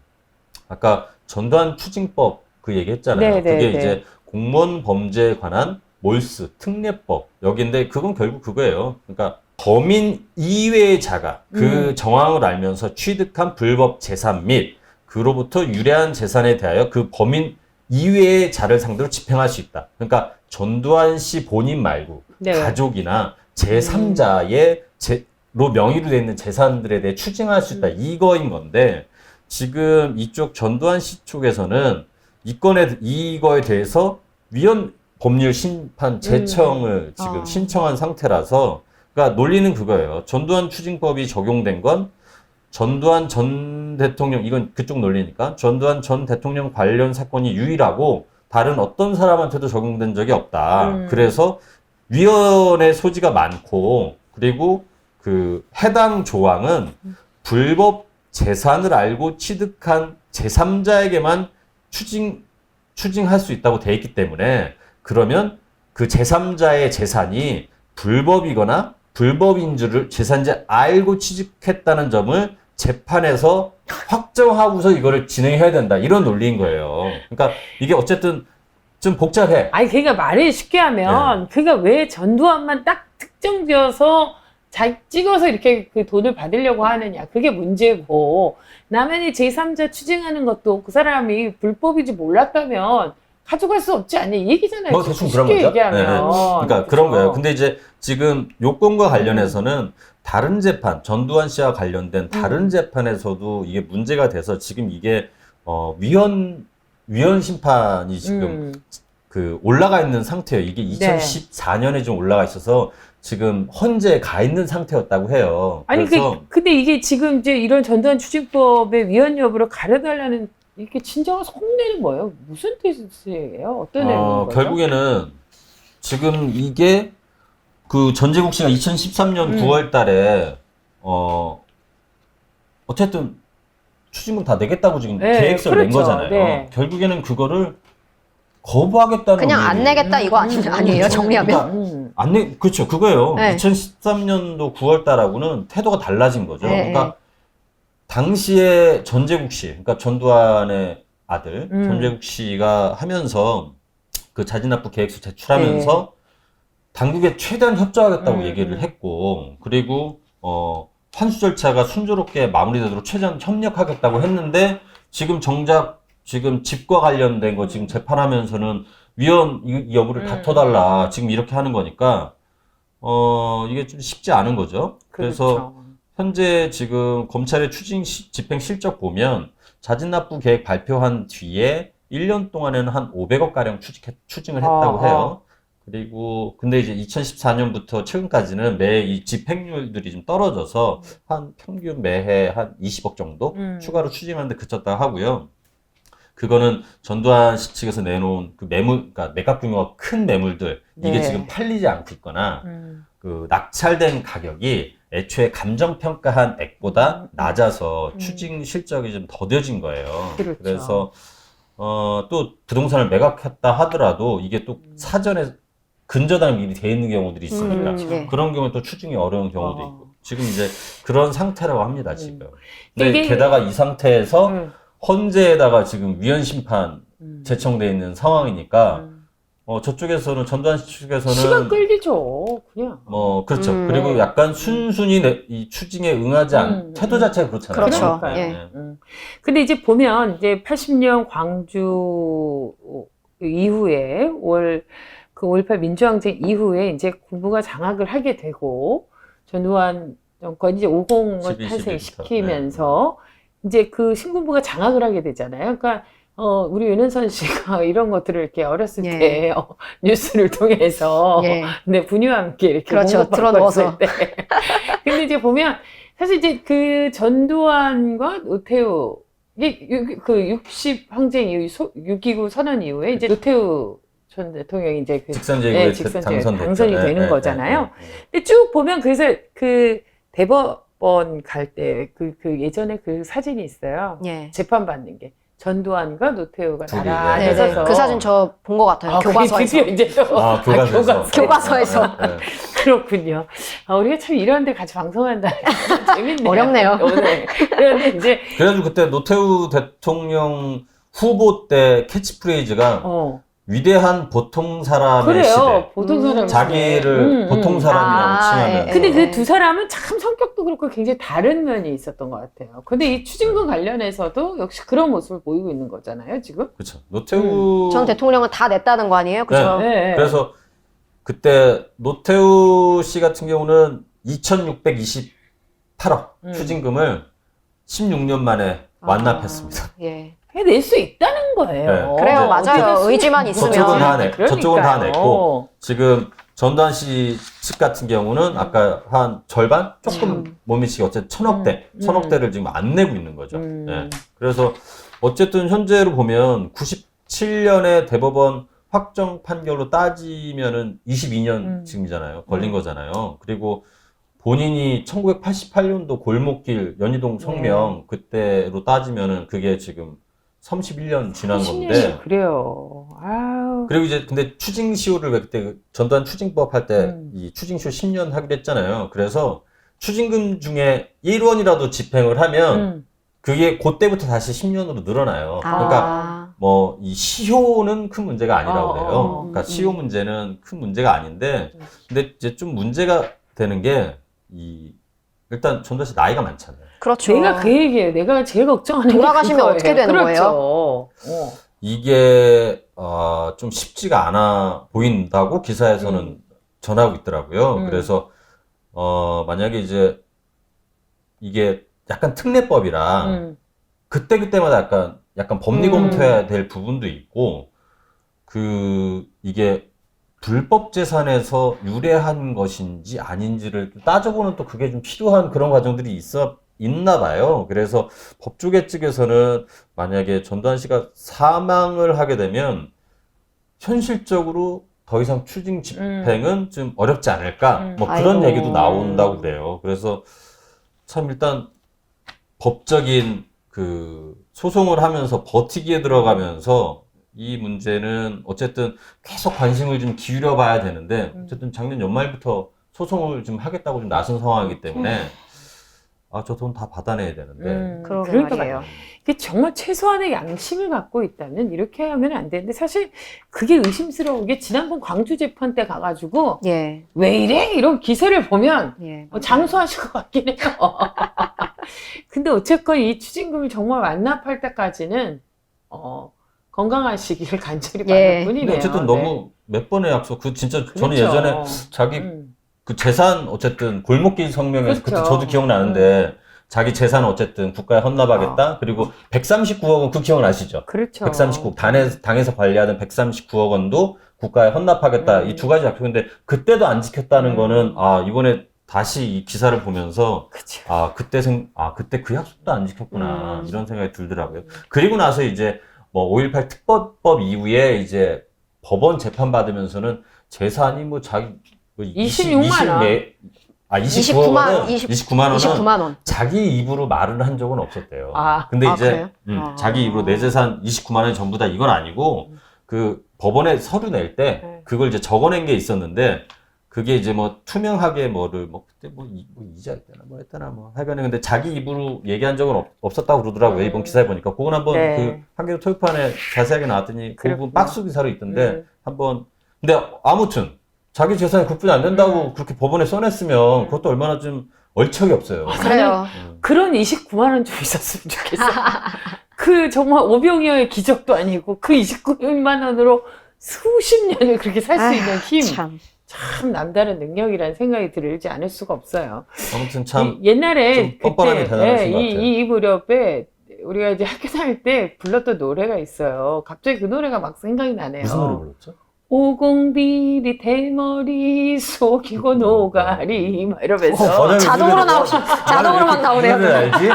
Speaker 2: 아까 전두환 추징법 그 얘기했잖아요.
Speaker 1: 네, 네,
Speaker 2: 그게
Speaker 1: 네.
Speaker 2: 이제 공무원 범죄에 관한 몰수 특례법 여기인데 그건 결국 그거예요. 그러니까 범인 이외의 자가 그 정황을 알면서 취득한 불법 재산 및 그로부터 유래한 재산에 대하여 그 범인 이외의 자를 상대로 집행할 수 있다. 그러니까 전두환 씨 본인 말고
Speaker 1: 네.
Speaker 2: 가족이나 제3자의 로 명의로 되어 있는 재산들에 대해 추징할 수 있다. 이거인 건데 지금 이쪽 전두환 씨 쪽에서는 이거에 대해서 위헌 법률 심판 제청을 지금 신청한 상태라서 그러니까 논리는 그거예요. 전두환 추징법이 적용된 건 전두환 전 대통령 이건 그쪽 논리니까 전두환 전 대통령 관련 사건이 유일하고 다른 어떤 사람한테도 적용된 적이 없다. 그래서 위헌의 소지가 많고 그리고 그 해당 조항은 불법 재산을 알고 취득한 제3자에게만 추징할 수 있다고 돼 있기 때문에 그러면 그 제3자의 재산이 불법이거나 불법인 줄을 재산자 알고 취득했다는 점을 재판에서 확정하고서 이거를 진행해야 된다. 이런 논리인 거예요. 그러니까 이게 어쨌든 좀 복잡해.
Speaker 1: 아니, 그러니까 말을 쉽게 하면, 그러니까 왜 전두환만 딱 특정지어서 찍어서 이렇게 그 돈을 받으려고 하느냐. 그게 문제고, 남의 제3자 추징하는 것도 그 사람이 불법인지 몰랐다면 가져갈 수 없지 않냐. 이 얘기잖아요.
Speaker 2: 뭐 대충 그런 거죠.
Speaker 1: 얘기하면.
Speaker 2: 그러니까 그런 거예요. 근데 이제 지금 요건과 관련해서는 다른 재판, 전두환 씨와 관련된 다른 재판에서도 이게 문제가 돼서 지금 이게 위헌 심판이 지금 그 올라가 있는 상태예요. 이게 2014년에 좀 올라가 있어서 지금 헌재에 가 있는 상태였다고 해요.
Speaker 1: 아니,
Speaker 2: 그래서
Speaker 1: 근데 이게 지금 이제 이런 전두환 추징법의 위헌 여부를 가려달라는 이게 진정한 속내는 뭐예요? 무슨 뜻이에요? 어떤 내용인 거죠?
Speaker 2: 결국에는 지금 이게 그 전재국 씨가 2013년 9월 달에 어쨌든 추징금 다 내겠다고 지금
Speaker 1: 네,
Speaker 2: 계획서를 낸
Speaker 1: 그렇죠.
Speaker 2: 거잖아요.
Speaker 1: 네.
Speaker 2: 결국에는 그거를 거부하겠다는
Speaker 3: 그냥 안 내겠다 이거 아니에요? 정리하면?
Speaker 2: 그렇죠. 그거예요.
Speaker 3: 네.
Speaker 2: 2013년도 9월 달하고는 태도가 달라진 거죠.
Speaker 3: 네,
Speaker 2: 그러니까 당시에 전재국 씨, 그러니까 전두환의 아들 전재국 씨가 하면서 그 자진납부 계획서 제출하면서 당국에 최대한 협조하겠다고 얘기를 했고, 그리고 환수 절차가 순조롭게 마무리되도록 최대한 협력하겠다고 했는데 지금 정작 지금 집과 관련된 거 지금 재판하면서는 위헌 이 여부를 다퉈달라 지금 이렇게 하는 거니까 이게 좀 쉽지 않은 거죠. 그래서
Speaker 1: 그렇죠.
Speaker 2: 현재 지금 검찰의 추징 집행 실적 보면 자진납부 계획 발표한 뒤에 1년 동안에는 한 500억 가량 추징을 했다고 해요. 그리고 근데 이제 2014년부터 최근까지는 매 이 집행률들이 좀 떨어져서 한 평균 매해 한 20억 정도 추가로 추징하는데 그쳤다 하고요. 그거는 전두환 씨 측에서 내놓은 그 매물, 그러니까 매각 규모가 큰 매물들 이게 지금 팔리지 않고 있거나 그 낙찰된 가격이 애초에 감정평가한 액보다 낮아서 추징 실적이 좀 더뎌진 거예요.
Speaker 1: 그렇죠.
Speaker 2: 그래서 또 부동산을 매각했다 하더라도 이게 또 사전에 근저당 미리 돼 있는 경우들이 있으니까
Speaker 3: 네.
Speaker 2: 그런 경우에 또 추징이 어려운 경우도 있고 지금 이제 그런 상태라고 합니다 지금. 근데
Speaker 1: 이게-
Speaker 2: 게다가 이 상태에서 헌재에다가 지금 위헌 심판 제청돼 있는 상황이니까 저쪽에서는 전두환 씨 측에서는
Speaker 1: 시간 끌기죠. 그냥.
Speaker 2: 그렇죠. 그리고 약간 순순히 이 추징에 응하지 않은 태도 자체가 그렇잖아요.
Speaker 3: 그렇죠.
Speaker 1: 그러니까요.
Speaker 3: 예.
Speaker 1: 근데 이제 보면 이제 80년 광주 이후에 5.18 민주항쟁 이후에 이제 군부가 장악을 하게 되고 전두환 정권이 이제 50을
Speaker 2: 12,
Speaker 1: 탄생시키면서 이제 그 신군부가 장악을 하게 되잖아요. 그러니까 우리 윤은선 씨가 이런 것들을 이렇게 어렸을
Speaker 3: 예.
Speaker 1: 때 뉴스를 통해서
Speaker 3: 예.
Speaker 1: 네, 부녀와 함께 이렇게
Speaker 3: 그렇죠.
Speaker 1: 공급받고
Speaker 3: 틀어넣어서.
Speaker 1: 있을 때. 근데 이제 보면 사실 이제 그 전두환과 노태우 이게 그 60 항쟁 이후 6.29 선언 이후에 이제 노태우 전 대통령이 이제 그
Speaker 2: 직선제국에
Speaker 1: 당선이 되는 거잖아요. 근데 쭉 보면 그래서 그 대법원 갈 때 그 예전에 그 사진이 있어요.
Speaker 3: 예.
Speaker 1: 재판 받는 게. 전두환과 노태우가
Speaker 2: 둘이,
Speaker 1: 나란히
Speaker 2: 네,
Speaker 3: 네네.
Speaker 1: 서서
Speaker 3: 그 사진 저 본 것 같아요.
Speaker 1: 그게
Speaker 3: 교과서에서.
Speaker 1: 드디어 이제 또
Speaker 2: 교과서에서.
Speaker 3: 교과서에서.
Speaker 2: 네.
Speaker 1: 그렇군요. 우리가 참 이런 데 같이 방송한다. 재밌네요.
Speaker 3: 어렵네요.
Speaker 1: 오늘. 그런데 이제
Speaker 2: 그래가지고 그때 노태우 대통령 후보 때 캐치프레이즈가 위대한 보통 사람의 시대.
Speaker 1: 그래요. 보통 사람
Speaker 2: 자기를 보통 사람이라고 칭하는.
Speaker 3: 예.
Speaker 1: 근데 그 두 사람은 참 성격도 그렇고 굉장히 다른 면이 있었던 것 같아요. 근데 이 추징금 관련해서도 역시 그런 모습을 보이고 있는 거잖아요, 지금.
Speaker 2: 그렇죠. 노태우
Speaker 3: 전 대통령은 다 냈다는 거 아니에요? 그죠?
Speaker 1: 네.
Speaker 2: 그래서 그때 노태우 씨 같은 경우는 2,628억 추징금을 16년 만에 완납했습니다.
Speaker 3: 예.
Speaker 1: 낼 수 있다는 거예요.
Speaker 2: 네.
Speaker 3: 그래요,
Speaker 1: 어떻게
Speaker 3: 맞아요.
Speaker 1: 할수
Speaker 3: 의지만
Speaker 1: 있는
Speaker 3: 있으면.
Speaker 2: 저쪽은 다 내,
Speaker 1: 그러니까요.
Speaker 2: 저쪽은 다 냈고 지금 전두환 씨 측 같은 경우는 아까 한 절반 조금 못 미치게 어쨌든 천억대를 지금 안 내고 있는 거죠. 네. 그래서 어쨌든 현재로 보면 97년에 대법원 확정 판결로 따지면은 22년 지금이잖아요. 걸린 거잖아요. 그리고 본인이 1988년도 골목길 연희동 성명 그때로 따지면은 그게 지금 31년 지난 건데.
Speaker 1: 그래요. 아유.
Speaker 2: 그리고 이제 근데 추징시효를 왜 그때 전두환 추징법 할 때 이 추징시효 10년 하기로 했잖아요. 그래서 추징금 중에 1원이라도 집행을 하면 그게 그때부터 다시 10년으로 늘어나요. 그러니까 뭐 이 시효는 큰 문제가 아니라고 그래요. 그러니까 시효 문제는 큰 문제가 아닌데 근데 이제 좀 문제가 되는 게 일단 전두환 씨 나이가 많잖아요.
Speaker 3: 그렇죠.
Speaker 1: 내가 그 얘기예요. 내가 제일 걱정하는 게
Speaker 3: 돌아가시면
Speaker 1: 그거예요.
Speaker 3: 어떻게 되는
Speaker 1: 그렇죠.
Speaker 2: 이게 좀 쉽지가 않아 보인다고 기사에서는 전하고 있더라고요. 그래서 만약에 이제 이게 약간 특례법이라 그때마다 약간 법리 검토해야 될 부분도 있고 이게 불법 재산에서 유래한 것인지 아닌지를 따져보는 또 그게 좀 필요한 그런 과정들이 있나 봐요. 그래서 법조계 측에서는 만약에 전두환 씨가 사망을 하게 되면 현실적으로 더 이상 추징 집행은 좀 어렵지 않을까 뭐 그런
Speaker 3: 아이고.
Speaker 2: 얘기도 나온다고 그래요. 그래서 참 일단 법적인 그 소송을 하면서 버티기에 들어가면서 이 문제는 어쨌든 계속 관심을 좀 기울여 봐야 되는데 어쨌든 작년 연말부터 소송을 좀 하겠다고 좀 나선 상황이기 때문에 저 돈 다 받아내야 되는데
Speaker 3: 그러게
Speaker 1: 그러니까
Speaker 3: 말이에요.
Speaker 1: 이게 정말 최소한의 양심을 갖고 있다면 이렇게 하면 안 되는데 사실 그게 의심스러운 게 지난번 광주 재판 때 가가지고
Speaker 3: 예.
Speaker 1: 왜 이래? 이런 기세를 보면
Speaker 3: 예.
Speaker 1: 장수하실 것 같긴 해요. 근데 어쨌건 이 추징금을 정말 완납할 때까지는 건강하시기를 간절히
Speaker 3: 예.
Speaker 1: 바랄 뿐이네요.
Speaker 2: 근데 어쨌든
Speaker 1: 네.
Speaker 2: 너무 몇 번의 약속 진짜 저는
Speaker 1: 그렇죠.
Speaker 2: 예전에 자기 그 재산 어쨌든 골목길 성명에서 그때
Speaker 1: 그렇죠.
Speaker 2: 저도 기억나는데 자기 재산 어쨌든 국가에 헌납하겠다. 그리고 139억 원 그 기억나시죠?
Speaker 1: 그렇죠.
Speaker 2: 139 당에서 관리하는 139억 원도 국가에 헌납하겠다. 이 두 가지 약속인데 그때도 안 지켰다는 거는 이번에 다시 이 기사를 보면서
Speaker 1: 그쵸.
Speaker 2: 그때 그 약속도 안 지켰구나. 이런 생각이 들더라고요. 그리고 나서 이제 뭐 5.18 특별법 이후에 이제 법원 재판 받으면서는 재산이 뭐 자기
Speaker 1: 26만 원.
Speaker 2: 29억 29만 원은
Speaker 3: 29만 원.
Speaker 2: 자기 입으로 말을 한 적은 없었대요. 근데
Speaker 3: 아,
Speaker 2: 이제
Speaker 3: 그래요?
Speaker 2: 자기 입으로 내 재산 29만 원이 전부 다 이건 아니고 그 법원에 서류 낼 때 그걸 이제 적어낸 게 있었는데 그게 이제 뭐 투명하게 그때 이자 했다나 뭐 했다나 뭐 하여간에 근데 자기 입으로 얘기한 적은 없었다고 그러더라고요. 이번 기사에 보니까 그건 한번 그 한겨레 토요판에 자세하게 나왔더니 그 부분 박스 기사로 있던데 한번 근데 아무튼 자기 재산이 그뿐이 안 된다고 그렇게 법원에 써냈으면 그것도 얼마나 좀 얼척이 없어요.
Speaker 3: 그래요.
Speaker 1: 그런 29만 원 좀 있었으면 좋겠어. 그 정말 오병이어의 기적도 아니고 그 29만 원으로 수십 년을 그렇게 살 수 있는 힘. 참 남다른 능력이라는 생각이 들지 않을 수가 없어요.
Speaker 2: 아무튼 참
Speaker 1: 옛날에
Speaker 2: 좀 뻔뻔하게 대단하신 것 같아요.
Speaker 1: 이 무렵에 우리가 이제 학교 다닐 때 불렀던 노래가 있어요. 갑자기 그 노래가 막 생각이 나네요.
Speaker 2: 무슨 노래 불렀죠?
Speaker 1: 오공비리 대머리 속이고 노가리 막 이러면서
Speaker 3: 자동으로 자동으로 막 나오네요.
Speaker 2: 알지?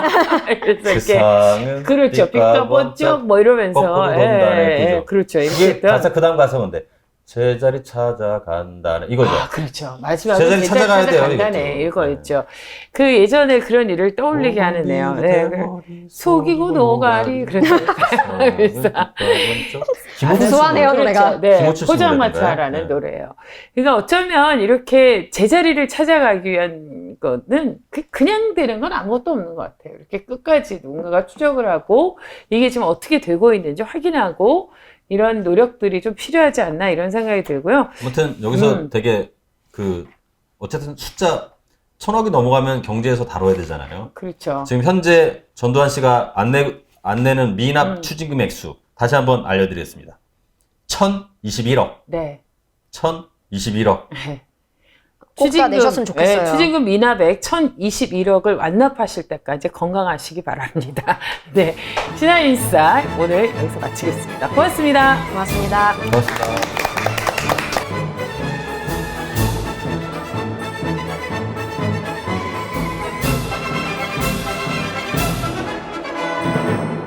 Speaker 1: 그래서 이렇게
Speaker 2: 세상은
Speaker 1: 그렇죠. 삐까번쩍 뭐 이러면서
Speaker 2: 거꾸로 돈다네, 그죠?
Speaker 1: 그렇죠.
Speaker 2: 그게
Speaker 1: 이렇게
Speaker 2: 가사 그다음 가사 뭔데? 제자리 찾아간다는 이거죠.
Speaker 1: 아, 그렇죠. 마지막에
Speaker 2: 제자리
Speaker 1: 제자리
Speaker 2: 찾아가야 돼요,
Speaker 1: 찾아간다네.
Speaker 2: 이것도.
Speaker 1: 이거였죠. 그 예전에 그런 일을 떠올리게 하는데요. 네. 속이고 노가리 그래서
Speaker 3: 구수하네요,
Speaker 1: 그렇죠.
Speaker 3: 노래가.
Speaker 1: 네,
Speaker 2: 김호철 씨
Speaker 1: 포장마차라는
Speaker 2: 노래인가요?
Speaker 1: 노래예요. 그러니까 어쩌면 이렇게 제자리를 찾아가기 위한 거는 그냥 되는 건 아무것도 없는 것 같아요. 이렇게 끝까지 누군가가 추적을 하고 이게 지금 어떻게 되고 있는지 확인하고 이런 노력들이 좀 필요하지 않나 이런 생각이 들고요.
Speaker 2: 아무튼 여기서 되게 어쨌든 숫자 1,000억이 넘어가면 경제에서 다뤄야 되잖아요.
Speaker 1: 그렇죠.
Speaker 2: 지금 현재 전두환 씨가 안 내는 미납 추징금 액수 다시 한번 알려드리겠습니다. 1,021억.
Speaker 1: 네.
Speaker 2: 1,021억.
Speaker 3: 꼭 다 내셨으면 좋겠어요.
Speaker 1: 네, 추징금 미납액 1,021억을 완납하실 때까지 건강하시기 바랍니다. 네, 시사인사 오늘 여기서 마치겠습니다. 고맙습니다.
Speaker 3: 고맙습니다.
Speaker 2: 고맙습니다.